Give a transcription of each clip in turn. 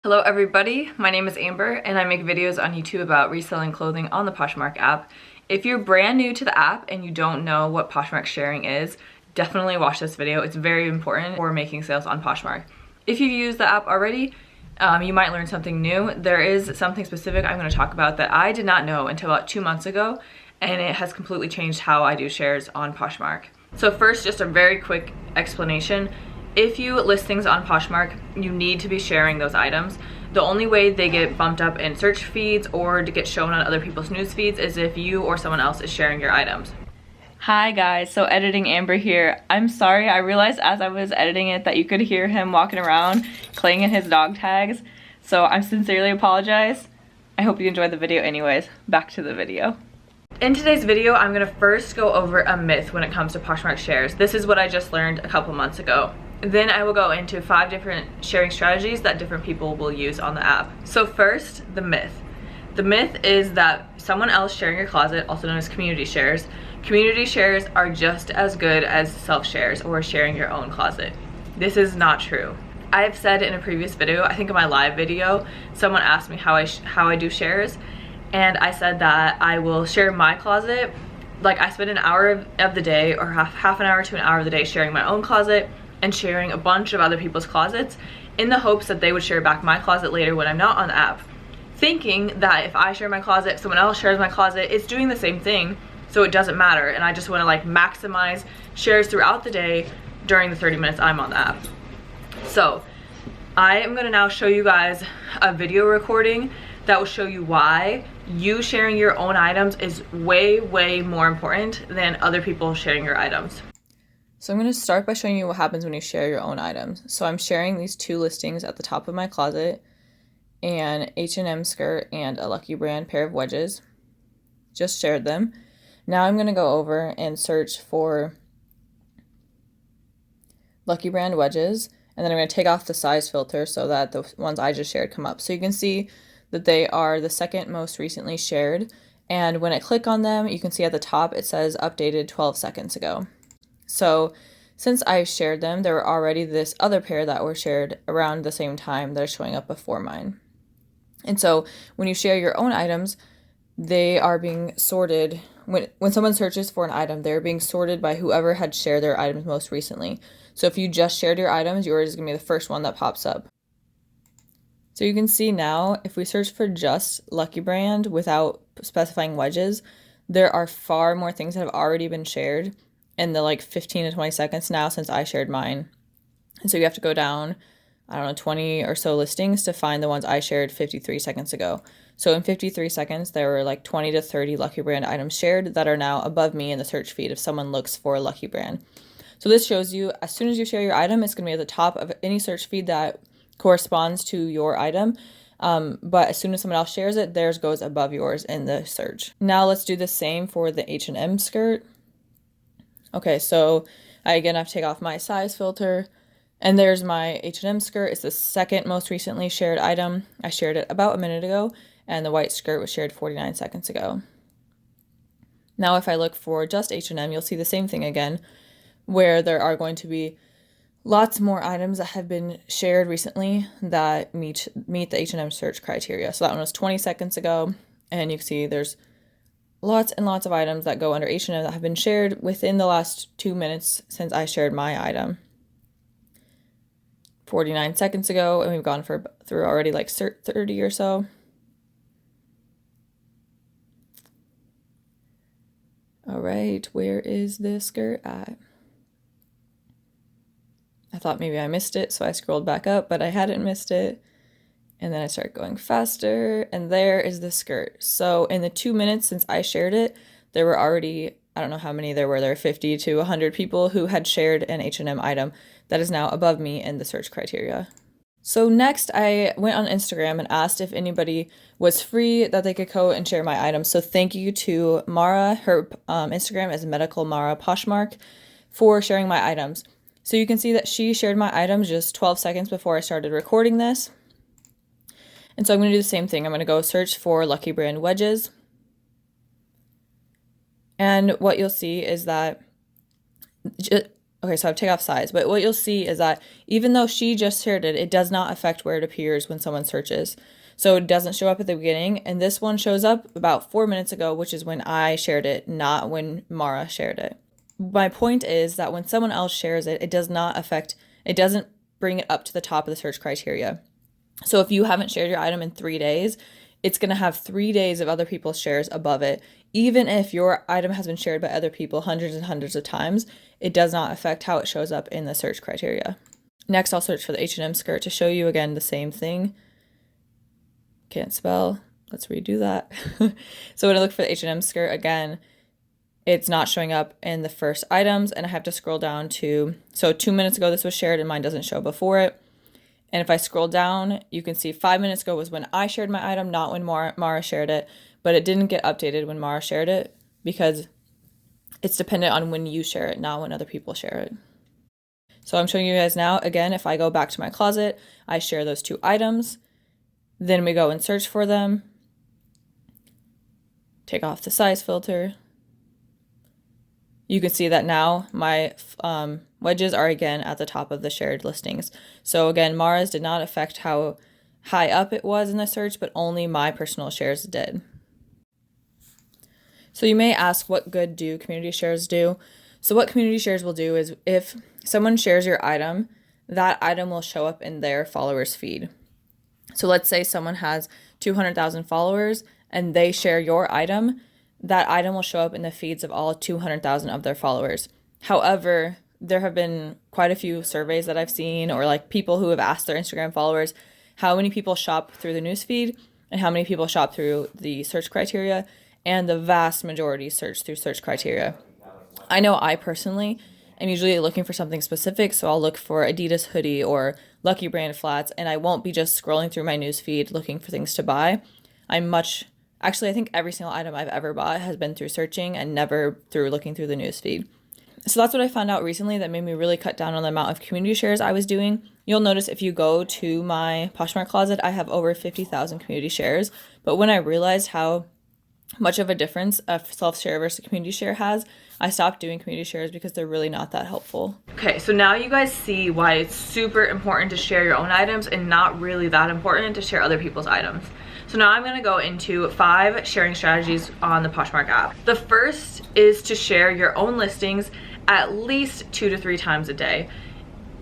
Hello everybody, my name is Amber and I make videos on YouTube about reselling clothing on the Poshmark app. If you're brand new to the app and you don't know what Poshmark sharing is, definitely watch this video. It's very important for making sales on Poshmark. If you've used the app already, you might learn something new. There is something specific I'm going to talk about that I did not know until about 2 months ago, and it has completely changed how I do shares on Poshmark. So first, just a very quick explanation. If you list things on Poshmark, you need to be sharing those items. The only way they get bumped up in search feeds or to get shown on other people's news feeds is if you or someone else is sharing your items. Hi guys, so editing Amber here. I'm sorry, I realized as I was editing it that you could hear him walking around clanging his dog tags. So I sincerely apologize. I hope you enjoyed the video anyways. Back to the video. In today's video, I'm gonna first go over a myth when it comes to Poshmark shares. This is what I just learned a couple months ago. Then I will go into 5 different sharing strategies that different people will use on the app. So first, the myth. The myth is that someone else sharing your closet, also known as community shares are just as good as self-shares or sharing your own closet. This is not true. I have said in a previous video, I think in my live video, someone asked me how I do shares, and I said that I will share my closet. Like I spend an hour of the day or half an hour to an hour of the day sharing my own closet and sharing a bunch of other people's closets in the hopes that they would share back my closet later when I'm not on the app. Thinking that if I share my closet, if someone else shares my closet, it's doing the same thing, so it doesn't matter, and I just want to like maximize shares throughout the day during the 30 minutes I'm on the app. So I am going to now show you guys a video recording that will show you why you sharing your own items is way more important than other people sharing your items. So I'm going to start by showing you what happens when you share your own items. So I'm sharing these 2 listings at the top of my closet, an H&M skirt and a Lucky Brand pair of wedges. Just shared them. Now I'm going to go over and search for Lucky Brand wedges, and then I'm going to take off the size filter so that the ones I just shared come up. So you can see that they are the second most recently shared, and when I click on them, you can see at the top it says updated 12 seconds ago. So since I shared them, there were already this other pair that were shared around the same time that are showing up before mine. And so when you share your own items, they are being sorted. When someone searches for an item, they're being sorted by whoever had shared their items most recently. So if you just shared your items, yours is going to be the first one that pops up. So you can see now, if we search for just Lucky Brand without specifying wedges, there are far more things that have already been shared in the like 15 to 20 seconds now since I shared mine. And so you have to go down, I don't know, 20 or so listings to find the ones I shared 53 seconds ago. So in 53 seconds, there were like 20 to 30 Lucky Brand items shared that are now above me in the search feed if someone looks for Lucky Brand. So this shows you, as soon as you share your item, it's going to be at the top of any search feed that corresponds to your item. But as soon as someone else shares it, theirs goes above yours in the search. Now let's do the same for the H&M skirt. Okay, so I again have to take off my size filter, and there's my H&M skirt. It's the second most recently shared item. I shared it about a minute ago, and the white skirt was shared 49 seconds ago. Now if I look for just H&M, you'll see the same thing again, where there are going to be lots more items that have been shared recently that meet the H&M search criteria. So that one was 20 seconds ago, and you can see there's lots and lots of items that go under H&M that have been shared within the last 2 minutes since I shared my item 49 seconds ago, and we've gone through already like 30 or so. All right, where is this skirt at? I thought maybe I missed it, so I scrolled back up, but I hadn't missed it. And then I start going faster, and there is the skirt. So in the 2 minutes since I shared it, there were already, I don't know how many there were 50 to 100 people who had shared an H&M item that is now above me in the search criteria. So next, I went on Instagram and asked if anybody was free that they could go and share my items. So thank you to Mara. Her Instagram is Medical Mara Poshmark for sharing my items. So you can see that she shared my items just 12 seconds before I started recording this. And so I'm going to do the same thing. I'm going to go search for Lucky Brand wedges. And what you'll see is that Okay, so I've taken off size, but what you'll see is that even though she just shared it, it does not affect where it appears when someone searches. So it doesn't show up at the beginning, and this one shows up about 4 minutes ago, which is when I shared it, not when Mara shared it. My point is that when someone else shares it, it doesn't bring it up to the top of the search criteria. So if you haven't shared your item in 3 days, it's going to have 3 days of other people's shares above it. Even if your item has been shared by other people hundreds and hundreds of times, it does not affect how it shows up in the search criteria. Next, I'll search for the H&M skirt to show you again the same thing. Can't spell. Let's redo that. So when I look for the H&M skirt again, it's not showing up in the first items, and I have to scroll down to, so 2 minutes ago this was shared and mine doesn't show before it. And if I scroll down, you can see 5 minutes ago was when I shared my item, not when Mara shared it, but it didn't get updated when Mara shared it because it's dependent on when you share it, not when other people share it. So I'm showing you guys now, again, if I go back to my closet, I share those 2 items, then we go and search for them, take off the size filter. You can see that now my wedges are again at the top of the shared listings. So again, Mara's did not affect how high up it was in the search, but only my personal shares did. So you may ask, what good do community shares do? So what community shares will do is if someone shares your item, that item will show up in their followers feed. So let's say someone has 200,000 followers and they share your item, that item will show up in the feeds of all 200,000 of their followers. However, there have been quite a few surveys that I've seen, or like people who have asked their Instagram followers how many people shop through the newsfeed and how many people shop through the search criteria, and the vast majority search through search criteria. I know I personally am usually looking for something specific, so I'll look for Adidas hoodie or Lucky Brand flats, and I won't be just scrolling through my newsfeed looking for things to buy. I think every single item I've ever bought has been through searching and never through looking through the newsfeed. So that's what I found out recently that made me really cut down on the amount of community shares I was doing. You'll notice if you go to my Poshmark closet, I have over 50,000 community shares. But when I realized how much of a difference a self-share versus a community share has, I stopped doing community shares because they're really not that helpful. Okay, so now you guys see why it's super important to share your own items and not really that important to share other people's items. So now I'm gonna go into 5 sharing strategies on the Poshmark app. The first is to share your own listings at least 2 to 3 times a day.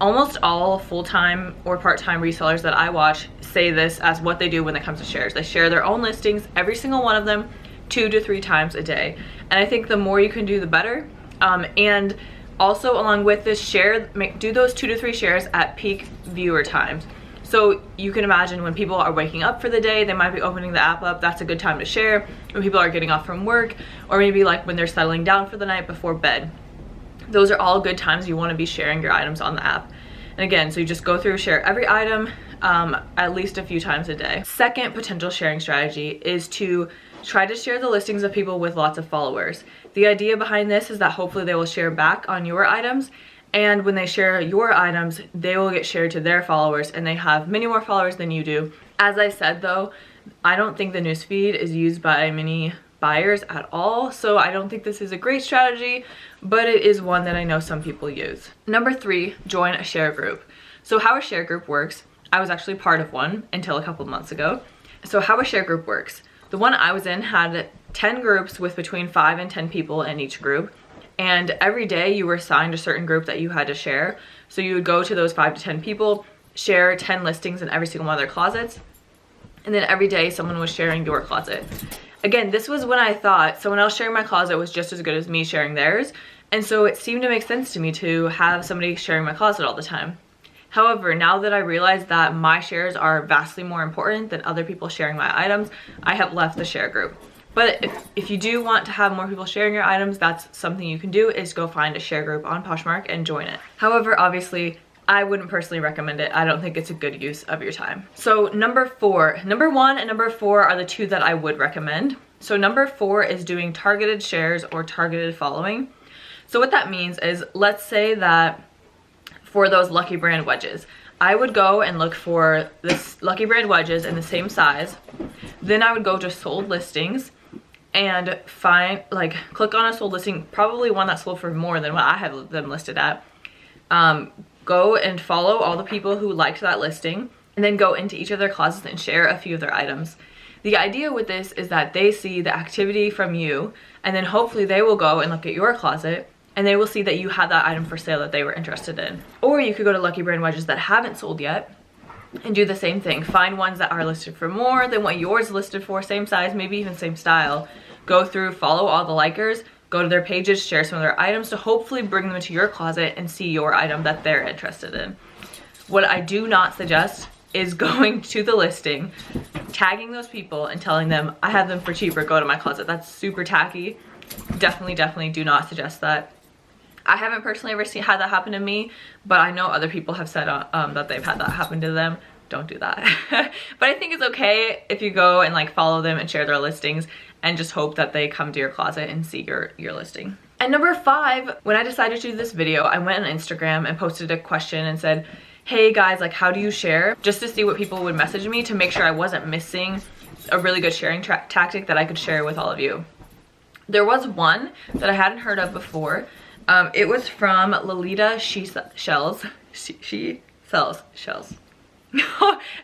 Almost all full-time or part-time resellers that I watch say this as what they do when it comes to shares. They share their own listings, every single one of them, 2 to 3 times a day. And I think the more you can do, the better. And also along with this, do those 2 to 3 shares at peak viewer times. So you can imagine when people are waking up for the day, they might be opening the app up. That's a good time to share. When people are getting off from work, or maybe like when they're settling down for the night before bed. Those are all good times you want to be sharing your items on the app. And again, so you just go through, share every item at least a few times a day. Second potential sharing strategy is to try to share the listings of people with lots of followers. The idea behind this is that hopefully they will share back on your items, and when they share your items, they will get shared to their followers, and they have many more followers than you do. As I said though, I don't think the newsfeed is used by many buyers at all, so I don't think this is a great strategy, but it is one that I know some people use. Number 3, join a share group. So how a share group works, I was actually part of one until a couple of months ago. So how a share group works, the one I was in had 10 groups with between 5 and 10 people in each group. And every day you were assigned a certain group that you had to share. So you would go to those 5 to 10 people, share 10 listings in every single one of their closets. And then every day someone was sharing your closet. Again, this was when I thought someone else sharing my closet was just as good as me sharing theirs. And so it seemed to make sense to me to have somebody sharing my closet all the time. However, now that I realize that my shares are vastly more important than other people sharing my items, I have left the share group. But if you do want to have more people sharing your items, that's something you can do, is go find a share group on Poshmark and join it. However, obviously, I wouldn't personally recommend it. I don't think it's a good use of your time. So number 1 and number 4 are the 2 that I would recommend. So number 4 is doing targeted shares or targeted following. So what that means is, let's say that for those Lucky Brand wedges, I would go and look for this Lucky Brand wedges in the same size. Then I would go to sold listings and click on a sold listing, probably one that sold for more than what I have them listed at. go and follow all the people who liked that listing, and then go into each of their closets and share a few of their items. The idea with this is that they see the activity from you, and then hopefully they will go and look at your closet and they will see that you have that item for sale that they were interested in. Or you could go to Lucky Brand wedges that haven't sold yet and do the same thing. Find ones that are listed for more than what yours is listed for, same size, maybe even same style. Go through, follow all the likers, go to their pages, share some of their items to hopefully bring them into your closet and see your item that they're interested in. What I do not suggest is going to the listing, tagging those people and telling them, I have them for cheaper, go to my closet. That's super tacky. Definitely do not suggest that. I haven't personally ever had that happen to me, but I know other people have said that they've had that happen to them. Don't do that. But I think it's okay if you go and like follow them and share their listings and just hope that they come to your closet and see your listing. And number 5, when I decided to do this video, I went on Instagram and posted a question and said, hey guys, like how do you share? Just to see what people would message me to make sure I wasn't missing a really good sharing tactic that I could share with all of you. There was one that I hadn't heard of before. It was from Lolita She Sells Shells. It's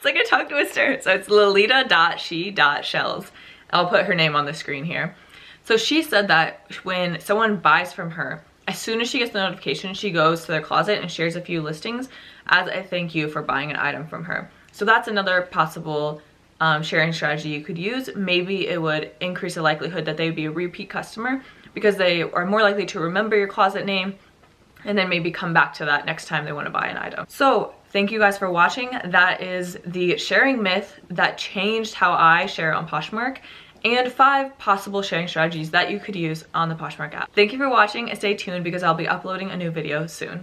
like a tongue twister. So it's lolita.she.shells. I'll put her name on the screen here. So she said that when someone buys from her, as soon as she gets the notification, she goes to their closet and shares a few listings as a thank you for buying an item from her. So that's another possible sharing strategy you could use. Maybe it would increase the likelihood that they would be a repeat customer because they are more likely to remember your closet name and then maybe come back to that next time they want to buy an item. So thank you guys for watching. That is the sharing myth that changed how I share on Poshmark, and 5 possible sharing strategies that you could use on the Poshmark app. Thank you for watching and stay tuned because I'll be uploading a new video soon.